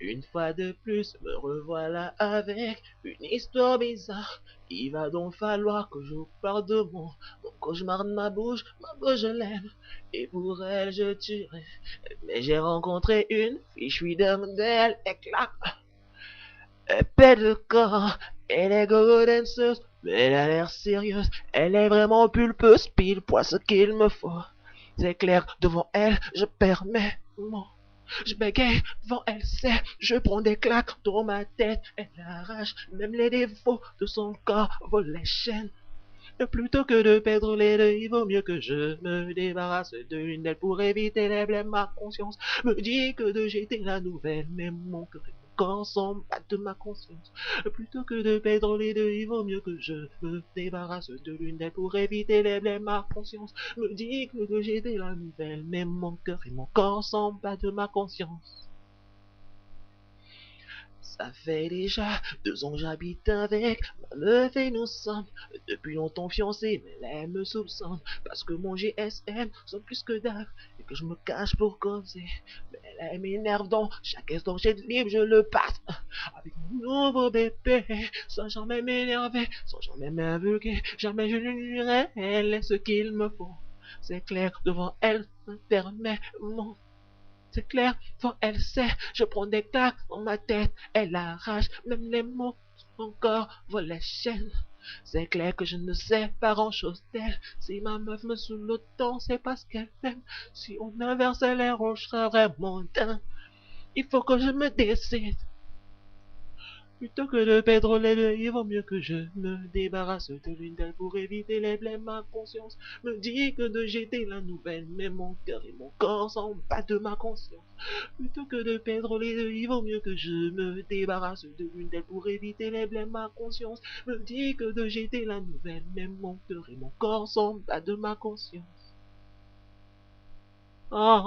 Une fois de plus, me revoilà avec une histoire bizarre. Il va donc falloir que je vous parle de mon cauchemar de ma bouche je l'aime. Et pour elle, je tuerai. Mais j'ai rencontré une fille, je suis dingue d'elle, éclat. Épée de corps, elle est go danceuse, mais elle a l'air sérieuse. Elle est vraiment pulpeuse, pile poil ce qu'il me faut. C'est clair, devant elle, je perds mes mots. Je bégaye devant elle, c'est, je prends des claques dans ma tête. Elle arrache même les défauts de son corps, vole les chaînes. Plutôt que de perdre les deux, il vaut mieux que je me débarrasse de l'une d'elles pour éviter les blêmes. Ma conscience me dit que de jeter la nouvelle, mais mon cœur et mon corps s'en battent de ma conscience. Plutôt que de perdre les deux, il vaut mieux que je me débarrasse de l'une d'elles pour éviter les blêmes. Ma conscience me dit que de jeter la nouvelle, mais mon cœur et mon corps s'en battent de ma conscience. Ça fait déjà 2 ans que j'habite avec ma meuf et nous sommes depuis longtemps fiancés, mais elle me soupçonne parce que mon GSM sonne plus que d'hab et que je me cache pour causer. Mais elle m'énerve donc chaque instant que j'ai de libre, je le passe avec mon nouveau bébé sans jamais m'énerver, sans jamais m'invulguer, jamais je ne lui elle est ce qu'il me faut. C'est clair, devant elle, je me permets mon c'est clair, quand elle sait, je prends des claques dans ma tête, elle arrache même les mots, son corps vole les chaînes. C'est clair que je ne sais pas grand chose d'elle. Si ma meuf me saoule autant, c'est parce qu'elle m'aime. Si on inversait les rôles, je serais vraiment dingue. Il faut que je me décide. Plutôt que de perdre les deux, il vaut mieux que je me débarrasse de l'une d'elles pour éviter les blêmes. Ma conscience me dit que de jeter la nouvelle, mais mon cœur et mon corps s'en battent de ma conscience. Plutôt que de perdre les deux, il vaut mieux que je me débarrasse de l'une d'elles pour éviter les blêmes. Ma conscience me dit que de jeter la nouvelle, mais mon cœur et mon corps s'en battent de ma conscience. Ah, ah.